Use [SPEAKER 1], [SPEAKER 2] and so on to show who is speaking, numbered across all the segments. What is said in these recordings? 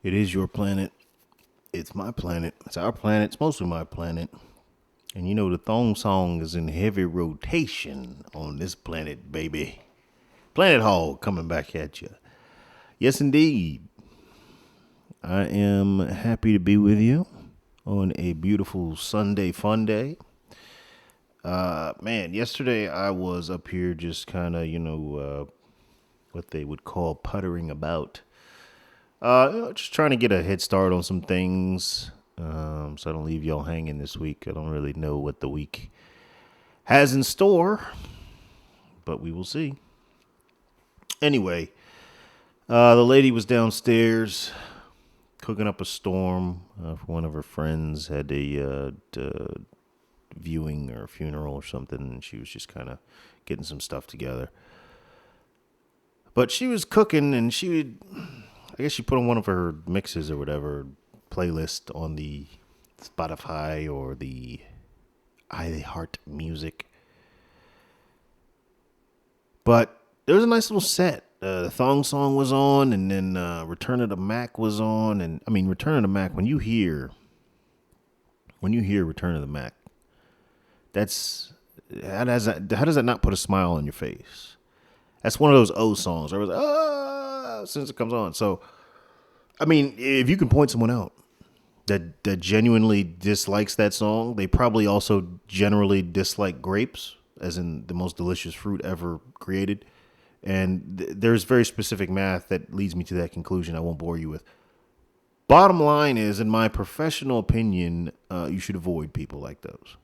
[SPEAKER 1] It is your planet. It's my planet. It's our planet. It's mostly my planet. And you know, the thong song is in heavy rotation on this planet, baby. Planet Hog coming back at you. Yes, indeed. I am happy to be with you on a beautiful Sunday fun day. Man, yesterday I was up here just kind of, what they would call puttering about. Just trying to get a head start on some things, so I don't leave y'all hanging this week. I don't really know what the week has in store, but we will see. Anyway, the lady was downstairs cooking up a storm for one of her friends. Had a viewing or funeral or something, and she was just kind of getting some stuff together. But she was cooking, and I guess she put on one of her mixes or whatever playlist on the Spotify or the iHeart Music. But there was a nice little set. The thong song was on, and then Return of the Mac was on. And I mean, Return of the Mac. When you hear Return of the Mac, how does that not put a smile on your face? That's one of those O songs. I was as soon as it comes on. So, I mean, if you can point someone out that genuinely dislikes that song, they probably also generally dislike grapes, as in the most delicious fruit ever created. And there's very specific math that leads me to that conclusion I won't bore you with. Bottom line is, in my professional opinion, you should avoid people like those.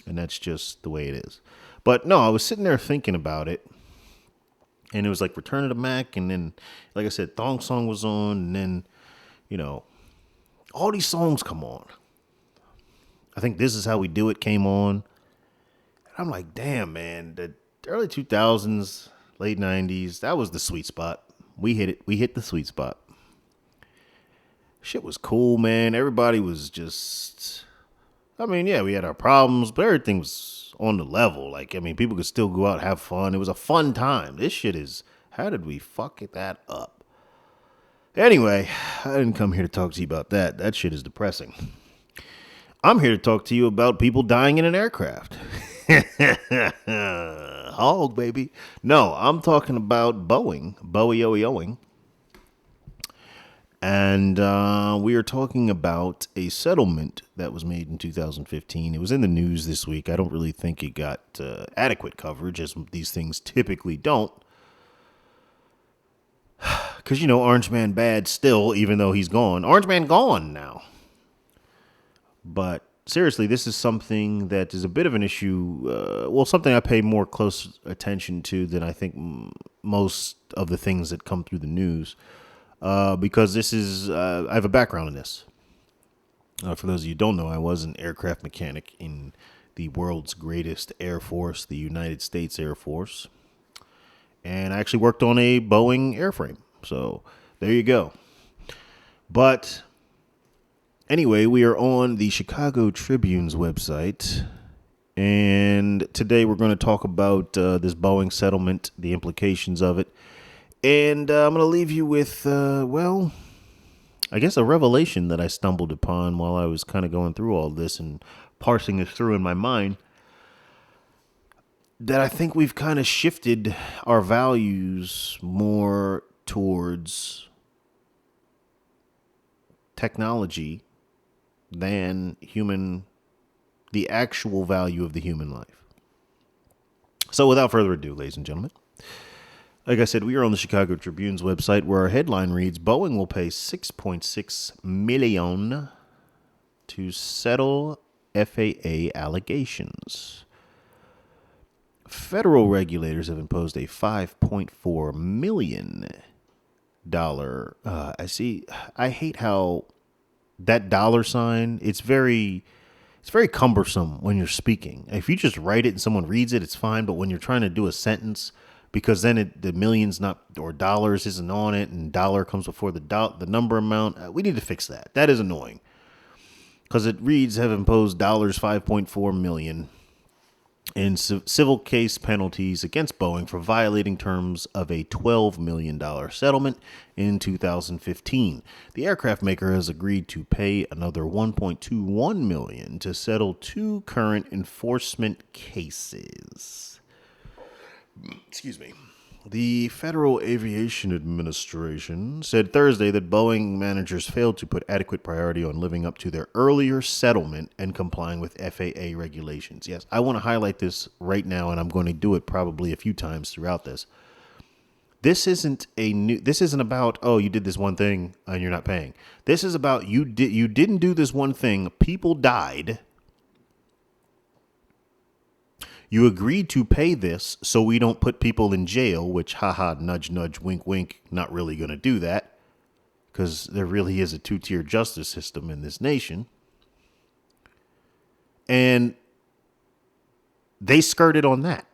[SPEAKER 1] And that's just the way it is. But no, I was sitting there thinking about it. And it was like Return of the Mac. And then, like I said, Thong Song was on. And then, all these songs come on. I think This Is How We Do It came on. And I'm like, damn, man. The early 2000s, late 90s, that was the sweet spot. We hit it. We hit the sweet spot. Shit was cool, man. Everybody was just... I mean, yeah, we had our problems, but everything was on the level. Like, I mean, people could still go out and have fun. It was a fun time. This shit is, how did we fuck that up? Anyway, I didn't come here to talk to you about that. That shit is depressing. I'm here to talk to you about people dying in an aircraft. Hog, baby. No, I'm talking about Boeing. Boeing. And we are talking about a settlement that was made in 2015. It was in the news this week. I don't really think it got adequate coverage, as these things typically don't. Because, Orange Man bad still, even though he's gone. Orange Man gone now. But seriously, this is something that is a bit of an issue. Something I pay more close attention to than I think most of the things that come through the news. Because this is, I have a background in this. For those of you who don't know, I was an aircraft mechanic in the world's greatest Air Force, the United States Air Force. And I actually worked on a Boeing airframe. So there you go. But anyway, we are on the Chicago Tribune's website. And today we're going to talk about this Boeing settlement, the implications of it. And I'm going to leave you with, I guess a revelation that I stumbled upon while I was kind of going through all this and parsing this through in my mind. That I think we've kind of shifted our values more towards technology than the actual value of the human life. So without further ado, ladies and gentlemen, like I said, we are on the Chicago Tribune's website where our headline reads, Boeing will pay $6.6 million to settle FAA allegations. Federal regulators have imposed a $5.4 million. I hate how that dollar sign, it's very cumbersome when you're speaking. If you just write it and someone reads it, it's fine. But when you're trying to do a sentence, because then the millions or dollars isn't on it, and dollar comes before the number amount. We need to fix that. That is annoying because it reads have imposed $5.4 million in civil case penalties against Boeing for violating terms of a $12 million settlement in 2015. The aircraft maker has agreed to pay another $1.21 million to settle two current enforcement cases. Excuse me. The Federal Aviation Administration said Thursday that Boeing managers failed to put adequate priority on living up to their earlier settlement and complying with FAA regulations. Yes, I want to highlight this right now, and I'm going to do it probably a few times throughout this. This isn't about, oh, you did this one thing and you're not paying. This is about you didn't do this one thing, people died. You agreed to pay this so we don't put people in jail, which, haha, nudge, nudge, wink, wink, not really going to do that because there really is a two-tier justice system in this nation. And they skirted on that.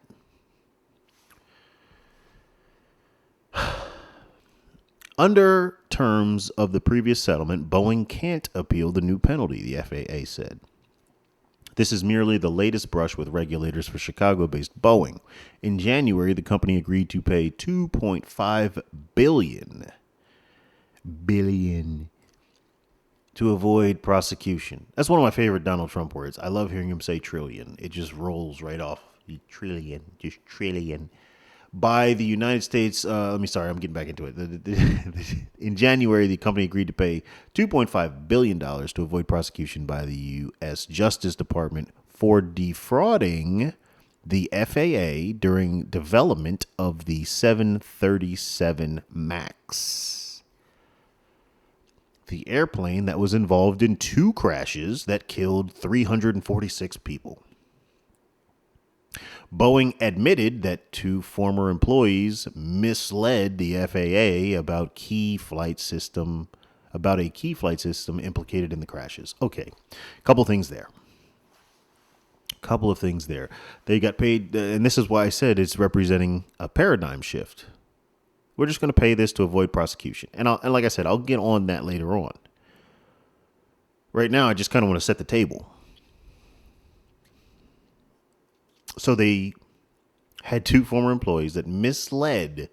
[SPEAKER 1] Under terms of the previous settlement, Boeing can't appeal the new penalty, the FAA said. This is merely the latest brush with regulators for Chicago-based Boeing. In January, the company agreed to pay $2.5 billion to avoid prosecution. That's one of my favorite Donald Trump words. I love hearing him say trillion. It just rolls right off. Trillion, just trillion. By the United States, I'm getting back into it. In January, the company agreed to pay $2.5 billion to avoid prosecution by the U.S. Justice Department for defrauding the FAA during development of the 737 MAX. The airplane that was involved in two crashes that killed 346 people. Boeing admitted that two former employees misled the FAA about a key flight system implicated in the crashes. Okay, couple of things there. They got paid, and this is why I said it's representing a paradigm shift. We're just going to pay this to avoid prosecution. And like I said, I'll get on that later on. Right now, I just kind of want to set the table. So they had two former employees that misled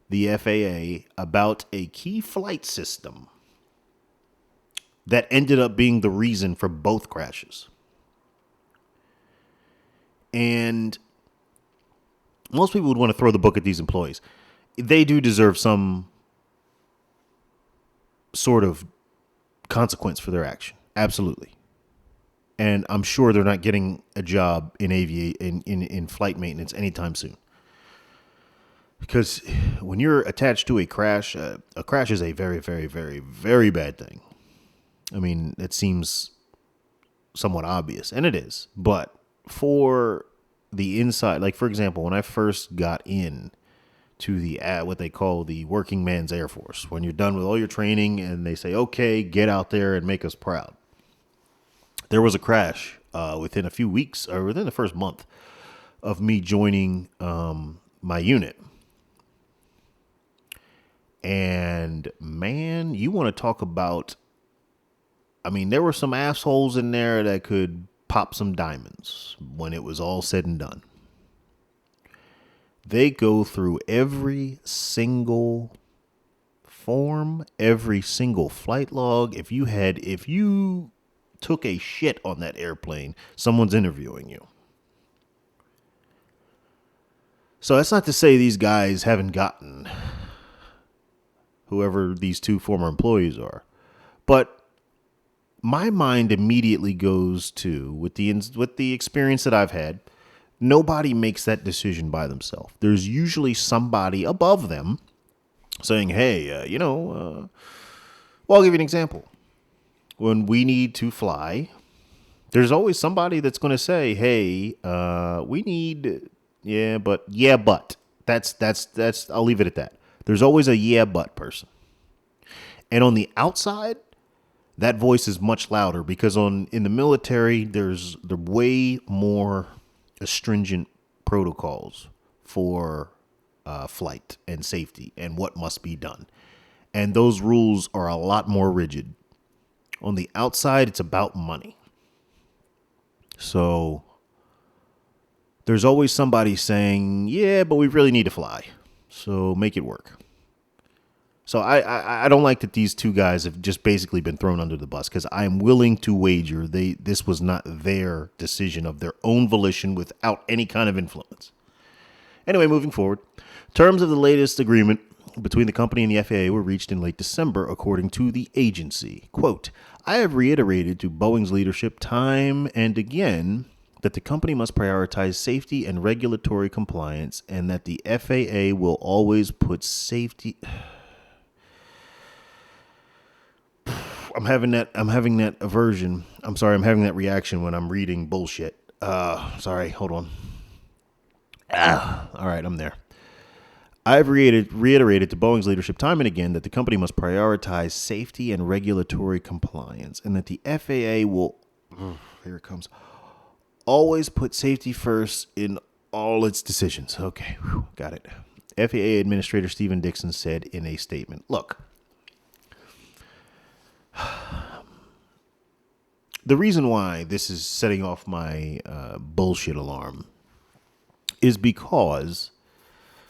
[SPEAKER 1] the FAA about a key flight system that ended up being the reason for both crashes. And most people would want to throw the book at these employees. They do deserve some sort of consequence for their action. Absolutely. And I'm sure they're not getting a job in flight maintenance anytime soon. Because when you're attached to a crash is a very, very, very, very bad thing. I mean, it seems somewhat obvious, and it is. But for the inside, like, for example, when I first got in to the what they call the working man's Air Force, when you're done with all your training and they say, okay, get out there and make us proud. There was a crash within a few weeks or within the first month of me joining my unit. And man, you want to talk about, I mean, there were some assholes in there that could pop some diamonds when it was all said and done. They go through every single form, every single flight log. If you took a shit on that airplane, someone's interviewing you. So that's not to say these guys haven't gotten whoever these two former employees are. But my mind immediately goes to, with the experience that I've had, nobody makes that decision by themselves. There's usually somebody above them saying, hey, well, I'll give you an example. When we need to fly, there's always somebody that's going to say, hey, we need, but that's, I'll leave it at that. There's always a but person. And on the outside, that voice is much louder because in the military, there's the way more stringent protocols for flight and safety and what must be done. And those rules are a lot more rigid. On the outside, it's about money. So there's always somebody saying, yeah, but we really need to fly, so make it work. So I don't like that these two guys have just basically been thrown under the bus, because I'm willing to wager this was not their decision of their own volition without any kind of influence. Anyway, moving forward, terms of the latest agreement between the company and the FAA were reached in late December, according to the agency. Quote, I have reiterated to Boeing's leadership time and again that the company must prioritize safety and regulatory compliance, and that the FAA will always put safety... I'm having that aversion. I'm sorry, I'm having that reaction when I'm reading bullshit. Sorry, hold on. All right, I'm there. I've reiterated to Boeing's leadership time and again that the company must prioritize safety and regulatory compliance, and that the FAA will, here it comes, always put safety first in all its decisions. Okay, got it. FAA Administrator Stephen Dixon said in a statement, look, the reason why this is setting off my bullshit alarm is because,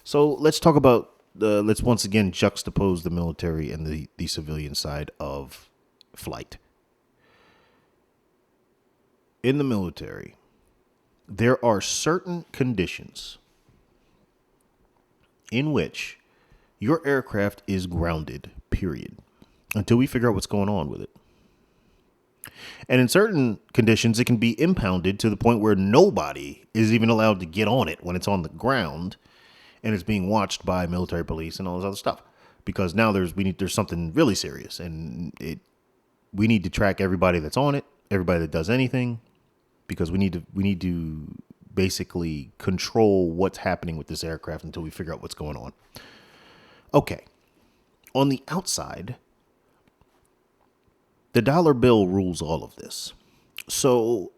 [SPEAKER 1] so let's talk about, let's once again juxtapose the military and the civilian side of flight. In the military, there are certain conditions in which your aircraft is grounded, period, until we figure out what's going on with it. And in certain conditions, it can be impounded to the point where nobody is even allowed to get on it when it's on the ground, and it's being watched by military police and all this other stuff. Because now there's something really serious, and we need to track everybody that's on it, everybody that does anything, because we need to basically control what's happening with this aircraft until we figure out what's going on. Okay. On the outside, the dollar bill rules all of this. So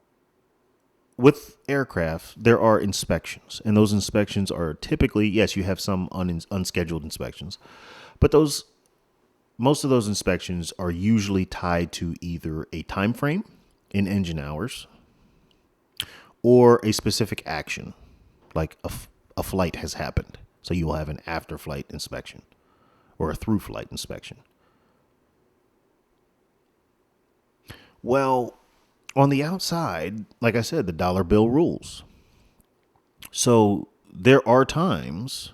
[SPEAKER 1] with aircraft, there are inspections, and those inspections are typically, yes, you have some unscheduled inspections, but most of those inspections are usually tied to either a time frame in engine hours or a specific action, like a flight has happened. So you will have an after-flight inspection or a through-flight inspection. Well, on the outside, like I said, the dollar bill rules. So there are times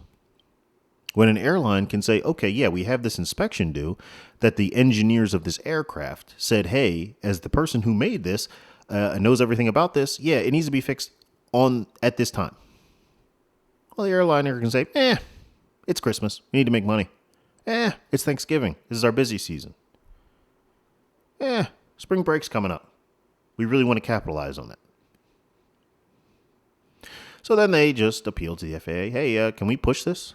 [SPEAKER 1] when an airline can say, okay, yeah, we have this inspection due, that the engineers of this aircraft said, hey, as the person who made this knows everything about this, yeah, it needs to be fixed at this time. Well, the airliner can say, it's Christmas. We need to make money. It's Thanksgiving. This is our busy season. Spring break's coming up. We really want to capitalize on that. So then they just appeal to the FAA. Hey, can we push this?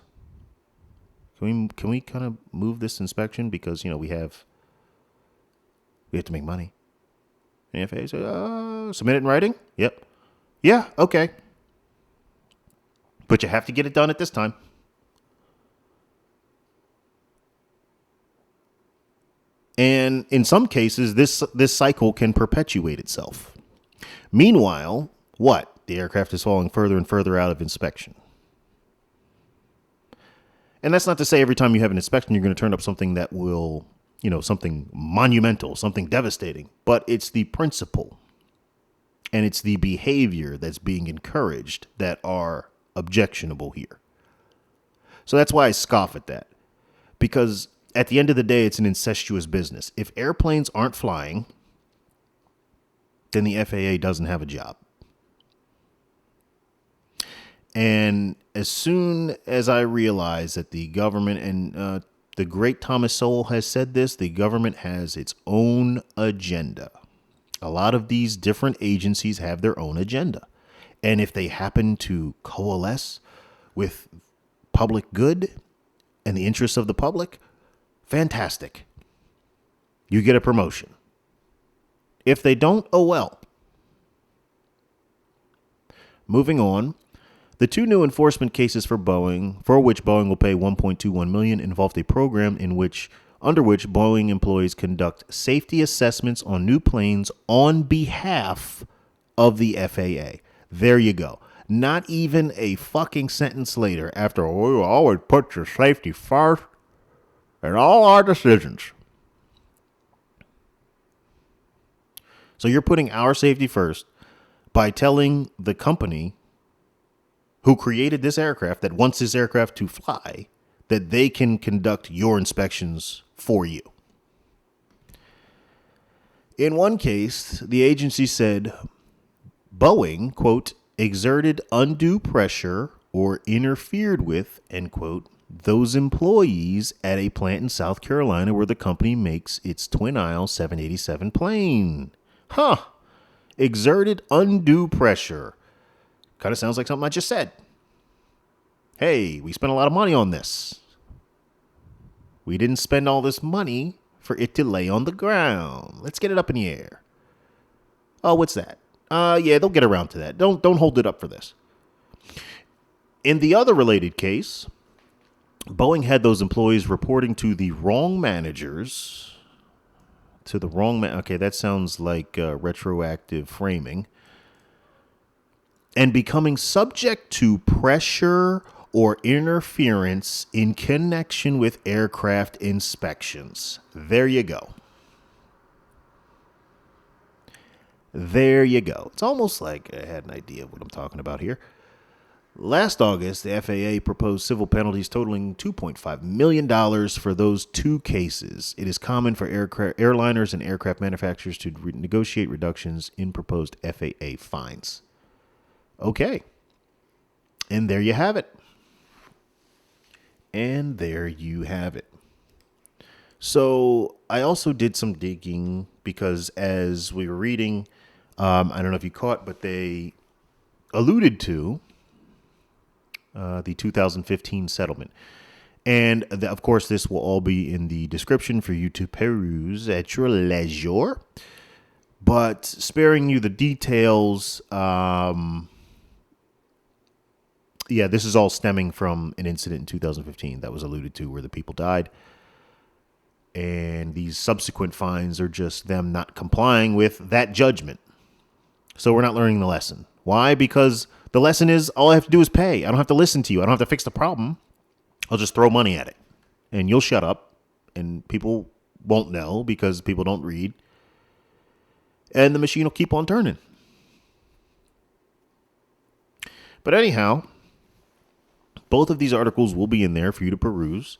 [SPEAKER 1] Can we kind of move this inspection, because we have to make money. And the FAA said, submit it in writing? Yep. Yeah, okay. But you have to get it done at this time. And in some cases, this cycle can perpetuate itself. Meanwhile, what? The aircraft is falling further and further out of inspection. And that's not to say every time you have an inspection, you're going to turn up something that will, something monumental, something devastating. But it's the principle and it's the behavior that's being encouraged that are objectionable here. So that's why I scoff at that. Because at the end of the day, it's an incestuous business. If airplanes aren't flying, then the FAA doesn't have a job. And as soon as I realize that the government, and the great Thomas Sowell has said this, the government has its own agenda. A lot of these different agencies have their own agenda. And if they happen to coalesce with public good and the interests of the public, fantastic. You get a promotion. If they don't, oh well. Moving on. The two new enforcement cases for Boeing, for which Boeing will pay $1.21 million, involved a program under which Boeing employees conduct safety assessments on new planes on behalf of the FAA. There you go. Not even a fucking sentence later, after we always put your safety first in all our decisions. So you're putting our safety first by telling the company who created this aircraft that wants this aircraft to fly that they can conduct your inspections for you. In one case, the agency said Boeing, quote, exerted undue pressure or interfered with, end quote, those employees at a plant in South Carolina where the company makes its twin-aisle 787 plane. Huh. Exerted undue pressure. Kind of sounds like something I just said. Hey, we spent a lot of money on this. We didn't spend all this money for it to lay on the ground. Let's get it up in the air. Oh, what's that? Yeah, they'll get around to that. Don't hold it up for this. In the other related case, Boeing had those employees reporting to the wrong managers. Okay, that sounds like retroactive framing. And becoming subject to pressure or interference in connection with aircraft inspections. There you go. There you go. It's almost like I had an idea of what I'm talking about here. Last August, the FAA proposed civil penalties totaling $2.5 million for those two cases. It is common for airliners and aircraft manufacturers to negotiate reductions in proposed FAA fines. Okay. And there you have it. And there you have it. So I also did some digging because as we were reading, I don't know if you caught, but they alluded to the 2015 settlement. And of course, this will all be in the description for you to peruse at your leisure. But sparing you the details, this is all stemming from an incident in 2015 that was alluded to where the people died. And these subsequent fines are just them not complying with that judgment. So we're not learning the lesson. Why? Because the lesson is all I have to do is pay. I don't have to listen to you. I don't have to fix the problem. I'll just throw money at it. And you'll shut up. And people won't know because people don't read. And the machine will keep on turning. But anyhow, both of these articles will be in there for you to peruse.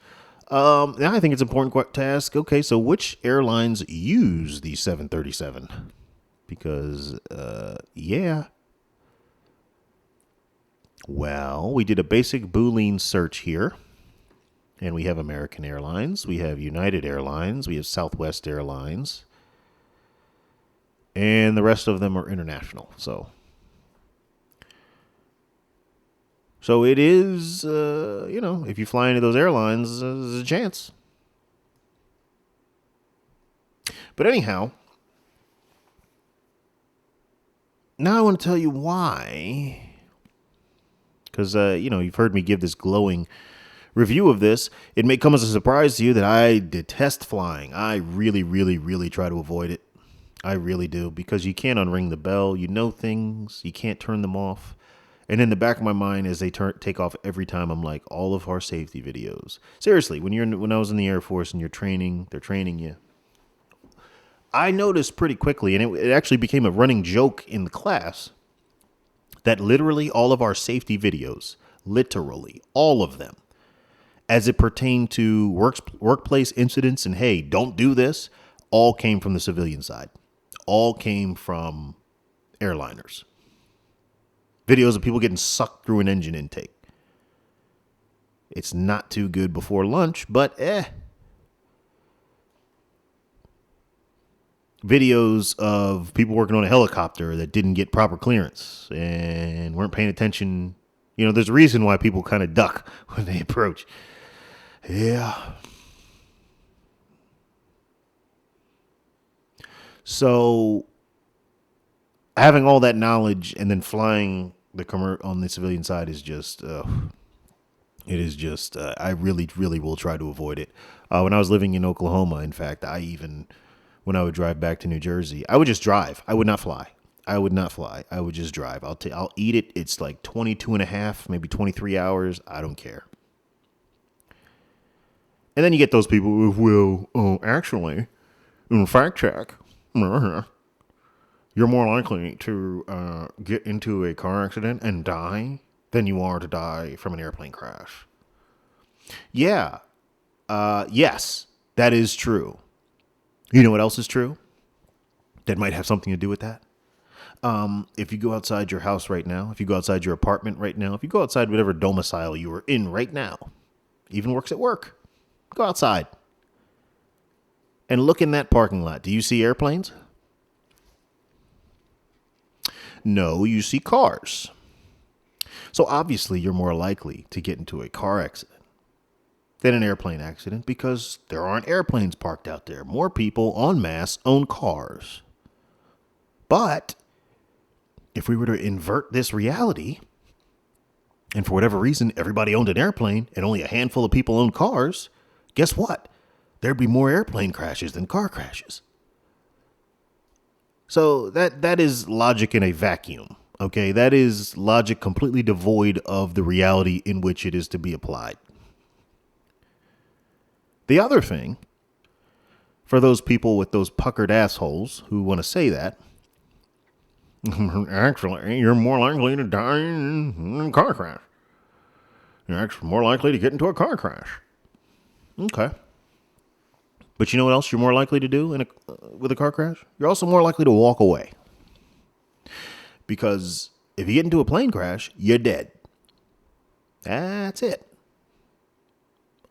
[SPEAKER 1] Now I think it's important to ask, okay, so which airlines use the 737? Because, Well, we did a basic Boolean search here. And we have American Airlines. We have United Airlines. We have Southwest Airlines. And the rest of them are international. So it is, if you fly into those airlines, there's a chance. But anyhow, now I want to tell you why. Because, you've heard me give this glowing review of this. It may come as a surprise to you that I detest flying. I really, really, really try to avoid it. I really do. Because you can't unring the bell. You know things. You can't turn them off. And in the back of my mind, as they take off every time, I'm like, all of our safety videos. Seriously, when I was in the Air Force and they're training you. I noticed pretty quickly, and it actually became a running joke in the class, that literally all of our safety videos, literally all of them, as it pertained to workplace incidents and, hey, don't do this, all came from the civilian side. All came from airliners. Videos of people getting sucked through an engine intake. It's not too good before lunch, but Videos of people working on a helicopter that didn't get proper clearance and weren't paying attention. There's a reason why people kind of duck when they approach. Yeah. So having all that knowledge and then flying on the civilian side is just, I really, really will try to avoid it. When I was living in Oklahoma, in fact, when I would drive back to New Jersey, I would just drive. I would not fly. I would not fly. I would just drive. I'll eat it. It's like 22 and a half, maybe 23 hours. I don't care. And then you get those people who will, actually, fact check. You're more likely to get into a car accident and die than you are to die from an airplane crash. Yeah. Yes, that is true. You know what else is true? That might have something to do with that. If you go outside your house right now, if you go outside your apartment right now, if you go outside whatever domicile you are in right now, even works at work, go outside and look in that parking lot. Do you see airplanes? No, you see cars. So obviously you're more likely to get into a car accident than an airplane accident because there aren't airplanes parked out there. More people en masse own cars. But if we were to invert this reality, and for whatever reason, everybody owned an airplane and only a handful of people owned cars, guess what? There'd be more airplane crashes than car crashes. So that is logic in a vacuum. Okay, that is logic completely devoid of the reality in which it is to be applied. The other thing, for those people with those puckered assholes who want to say that, actually, you're more likely to die in a car crash. You're actually more likely to get into a car crash. Okay. But you know what else you're more likely to do with a car crash? You're also more likely to walk away. Because if you get into a plane crash, you're dead. That's it.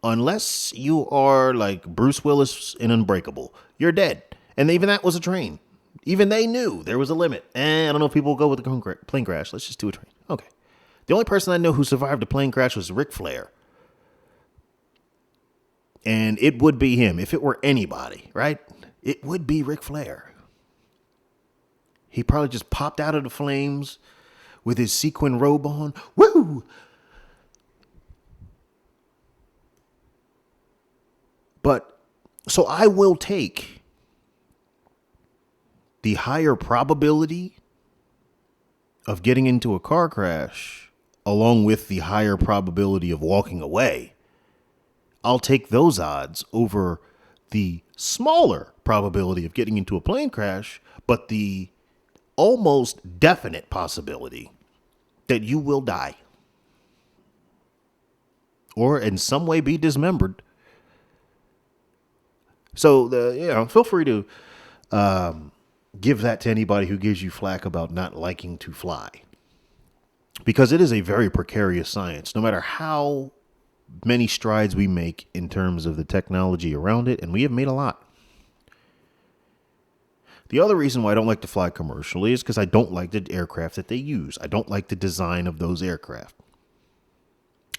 [SPEAKER 1] Unless you are like Bruce Willis in Unbreakable, you're dead. And even that was a train. Even they knew there was a limit. I don't know if people will go with the plane crash. Let's just do a train. Okay. The only person I know who survived a plane crash was Ric Flair. And it would be him. If it were anybody, right? It would be Ric Flair. He probably just popped out of the flames with his sequin robe on. Woo! But, so I will take the higher probability of getting into a car crash along with the higher probability of walking away. I'll take those odds over the smaller probability of getting into a plane crash, but the almost definite possibility that you will die or in some way be dismembered. So, feel free to give that to anybody who gives you flack about not liking to fly, because it is a very precarious science, no matter how many strides we make in terms of the technology around it, and we have made a lot. The other reason why I don't like to fly commercially is because I don't like the aircraft that they use. I don't like the design of those aircraft.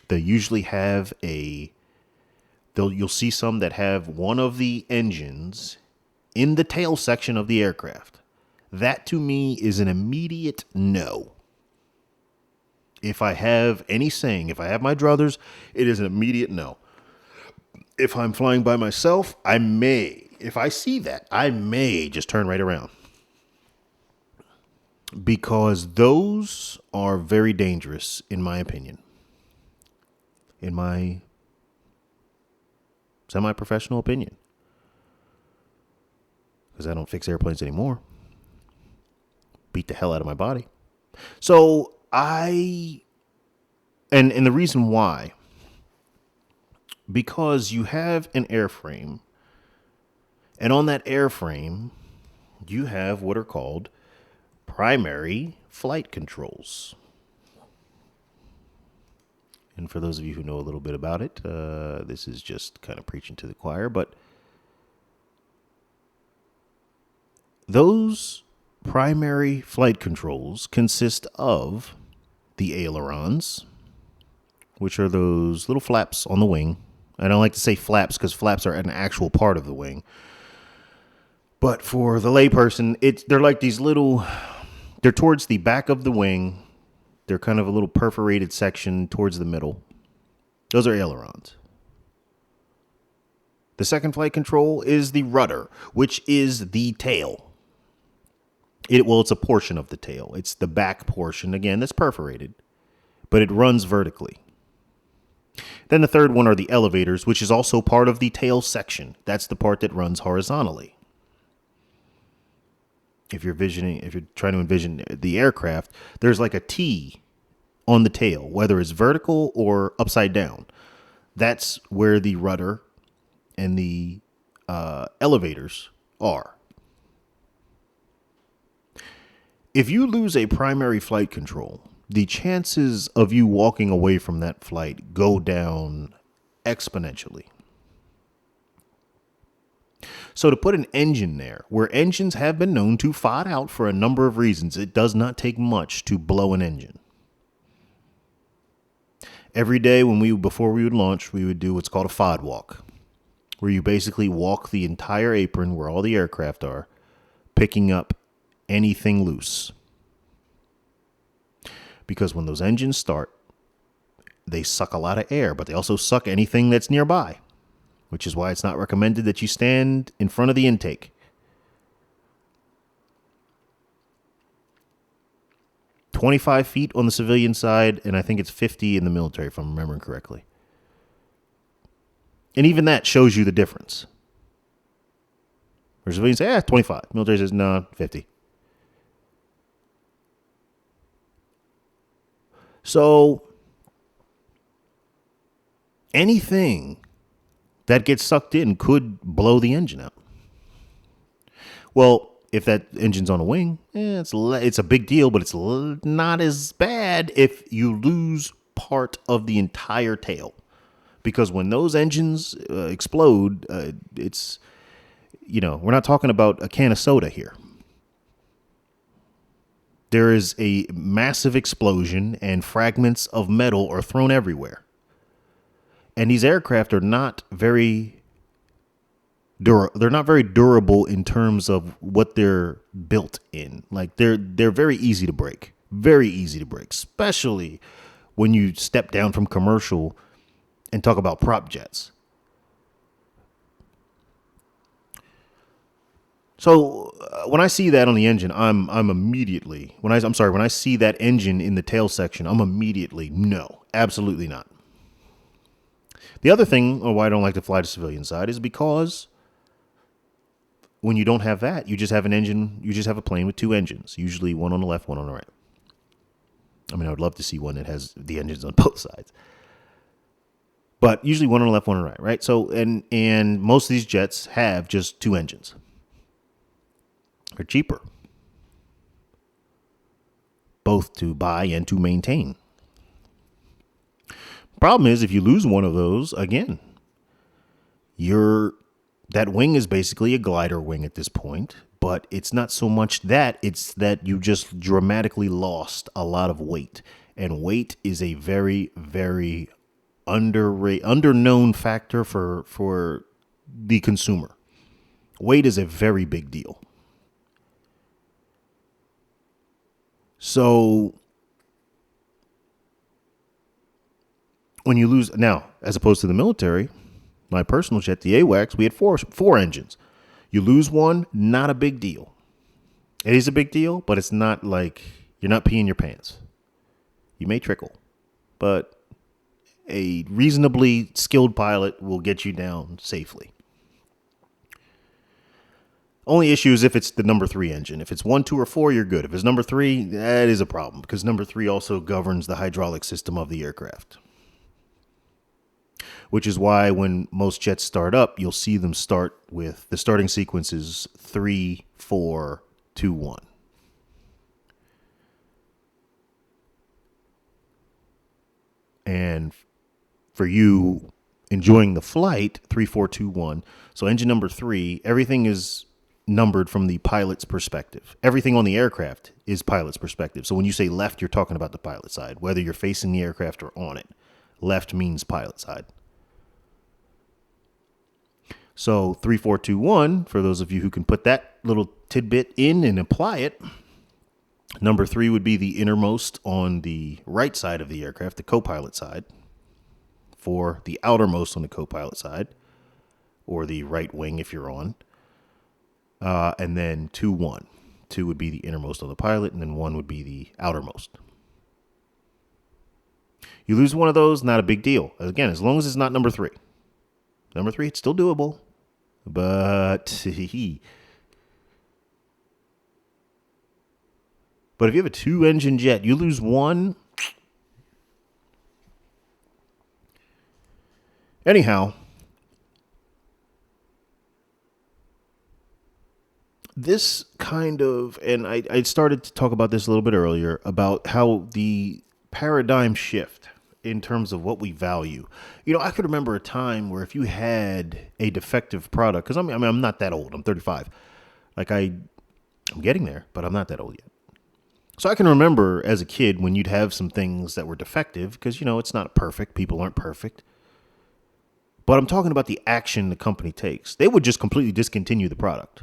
[SPEAKER 1] They usually have you'll see some that have one of the engines in the tail section of the aircraft. That to me is an immediate no. If I have any saying, if I have my druthers, it is an immediate no. If I'm flying by myself, if I see that, I may just turn right around. Because those are very dangerous, in my opinion. In my semi-professional opinion. Because I don't fix airplanes anymore. Beat the hell out of my body. So and the reason why, because you have an airframe, and on that airframe, you have what are called primary flight controls. And for those of you who know a little bit about it, this is just kind of preaching to the choir, but those primary flight controls consist of the ailerons, which are those little flaps on the wing. I don't like to say flaps because flaps are an actual part of the wing. But for the layperson, they're like these they're towards the back of the wing. They're kind of a little perforated section towards the middle. Those are ailerons. The second flight control is the rudder, which is the tail. It's a portion of the tail. It's the back portion, again, that's perforated, but it runs vertically. Then the third one are the elevators, which is also part of the tail section. That's the part that runs horizontally. If you're trying to envision the aircraft, there's like a T on the tail, whether it's vertical or upside down. That's where the rudder and the elevators are. If you lose a primary flight control, the chances of you walking away from that flight go down exponentially. So to put an engine there, where engines have been known to FOD out for a number of reasons, it does not take much to blow an engine. Every day before we would launch, we would do what's called a FOD walk, where you basically walk the entire apron where all the aircraft are, picking up anything loose. Because when those engines start, they suck a lot of air, but they also suck anything that's nearby, which is why it's not recommended that you stand in front of the intake. 25 feet on the civilian side, and I think it's 50 in the military, if I'm remembering correctly. And even that shows you the difference. Where civilians say, 25. Military says, no, 50. So anything that gets sucked in could blow the engine out. Well, if that engine's on a wing, it's a big deal, but it's not as bad if you lose part of the entire tail. Because when those engines explode, we're not talking about a can of soda here. There is a massive explosion and fragments of metal are thrown everywhere. And these aircraft are not very durable in terms of what they're built in. Like they're very easy to break, especially when you step down from commercial and talk about prop jets. So when I see that on the engine, I'm immediately when I see that engine in the tail section, I'm immediately no, absolutely not. The other thing why I don't like to fly to civilian side is because when you don't have that, you just have a plane with two engines, usually one on the left, one on the right. I mean, I would love to see one that has the engines on both sides. But usually one on the left, one on the right, right? So and most of these jets have just two engines. They're cheaper, both to buy and to maintain. Problem is, if you lose one of those, again, that wing is basically a glider wing at this point, but it's not so much that, it's that you just dramatically lost a lot of weight. And weight is a very, very underknown factor for the consumer. Weight is a very big deal. So when you lose now, as opposed to the military, my personal jet, the AWACS, we had four engines. You lose one, not a big deal. It is a big deal, but it's not like you're not peeing your pants. You may trickle, but a reasonably skilled pilot will get you down safely. Only issue is if it's the number 3 engine. If it's 1, 2, or 4, you're good. If it's number 3, that is a problem because number 3 also governs the hydraulic system of the aircraft. Which is why when most jets start up, you'll see them start with the starting sequence is 3, 4, 2, 1. And for you enjoying the flight, 3, 4, 2, 1. So engine number 3, everything is numbered from the pilot's perspective. Everything on the aircraft is pilot's perspective. So when you say left, you're talking about the pilot side, whether you're facing the aircraft or on it. Left means pilot side. So 3, 4, 2, 1, for those of you who can put that little tidbit in and apply it, number 3 would be the innermost on the right side of the aircraft, the co-pilot side. 4, the outermost on the co-pilot side, or the right wing if you're on. And then 2, 1. 2 would be the innermost on the pilot, and then 1 would be the outermost. You lose one of those, not a big deal. Again, as long as it's not number 3. Number 3, it's still doable. But if you have a 2-engine jet, you lose one. Anyhow, this kind of, and I started to talk about this a little bit earlier, about how the paradigm shift in terms of what we value. I could remember a time where if you had a defective product, because I'm not that old, I'm 35. Like I'm getting there, but I'm not that old yet. So I can remember as a kid when you'd have some things that were defective, because, it's not perfect. People aren't perfect. But I'm talking about the action the company takes. They would just completely discontinue the product,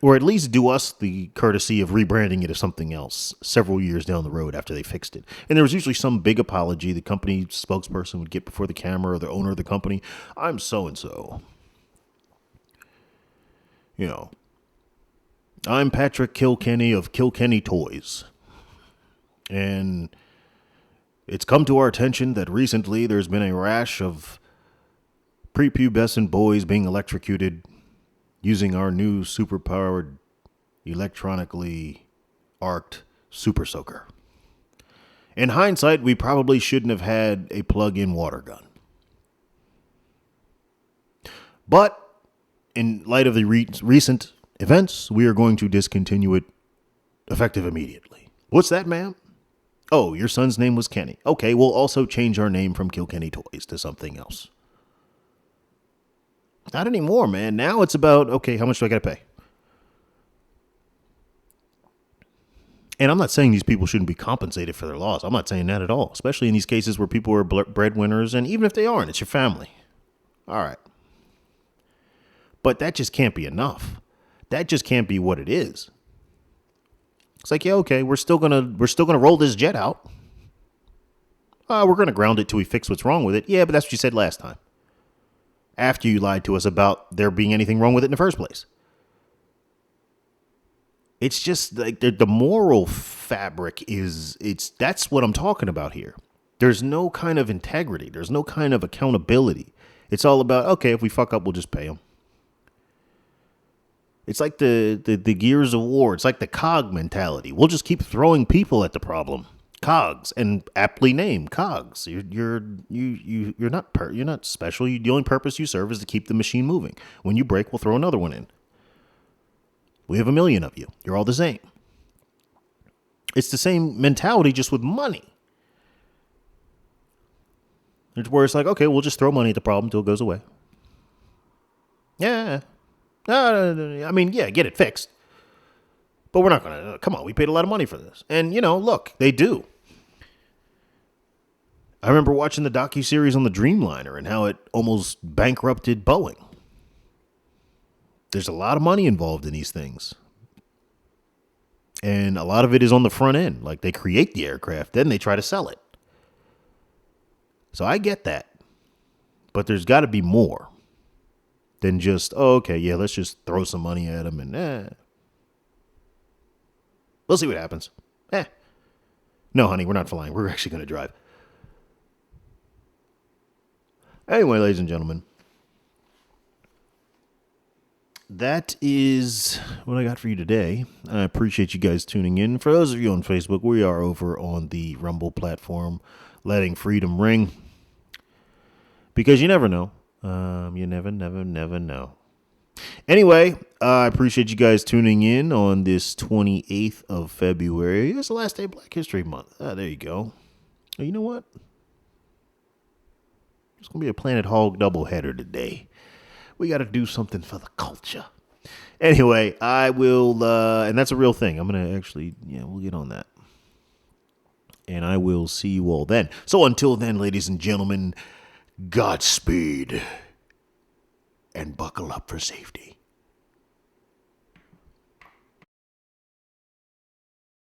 [SPEAKER 1] or at least do us the courtesy of rebranding it as something else several years down the road after they fixed it. And there was usually some big apology the company spokesperson would get before the camera, or the owner of the company. I'm so-and-so. I'm Patrick Kilkenny of Kilkenny Toys. And it's come to our attention that recently there's been a rash of prepubescent boys being electrocuted using our new super-powered, electronically arced super soaker. In hindsight, we probably shouldn't have had a plug-in water gun. But in light of the recent events, we are going to discontinue it effective immediately. What's that, ma'am? Oh, your son's name was Kenny. Okay, we'll also change our name from Kilkenny Toys to something else. Not anymore, man. Now it's about, okay, how much do I got to pay? And I'm not saying these people shouldn't be compensated for their loss. I'm not saying that at all, especially in these cases where people are breadwinners, and even if they aren't, it's your family. All right. But that just can't be enough. That just can't be what it is. It's like, yeah, okay, we're still gonna roll this jet out. We're gonna ground it till we fix what's wrong with it. Yeah, but that's what you said last time. After you lied to us about there being anything wrong with it in the first place. It's just like the moral fabric that's what I'm talking about here. There's no kind of integrity. There's no kind of accountability. It's all about, okay, if we fuck up, we'll just pay them. It's like the Gears of War. It's like the COG mentality. We'll just keep throwing people at the problem. Cogs, and aptly named cogs. You're not special. The only purpose you serve is to keep the machine moving. When you break, we'll throw another one in. We have a million of you. You're all the same. It's the same mentality, just with money. It's where it's like, okay, we'll just throw money at the problem until it goes away. Yeah. I mean, yeah, get it fixed. But we're not going to, come on, we paid a lot of money for this. And, look, they do. I remember watching the docuseries on the Dreamliner and how it almost bankrupted Boeing. There's a lot of money involved in these things. And a lot of it is on the front end. Like, they create the aircraft, then they try to sell it. So I get that. But there's got to be more than just, okay, yeah, let's just throw some money at them and we'll see what happens. No, honey, we're not flying. We're actually going to drive. Anyway, ladies and gentlemen, that is what I got for you today. I appreciate you guys tuning in. For those of you on Facebook, we are over on the Rumble platform, letting freedom ring. Because you never know. You never know. Anyway, I appreciate you guys tuning in on this 28th of February. It's the last day of Black History Month. There you go. You know what? It's going to be a Planet Hog doubleheader today. We got to do something for the culture. Anyway, I will, and that's a real thing. I'm going to actually, we'll get on that. And I will see you all then. So until then, ladies and gentlemen, Godspeed. And buckle up for safety.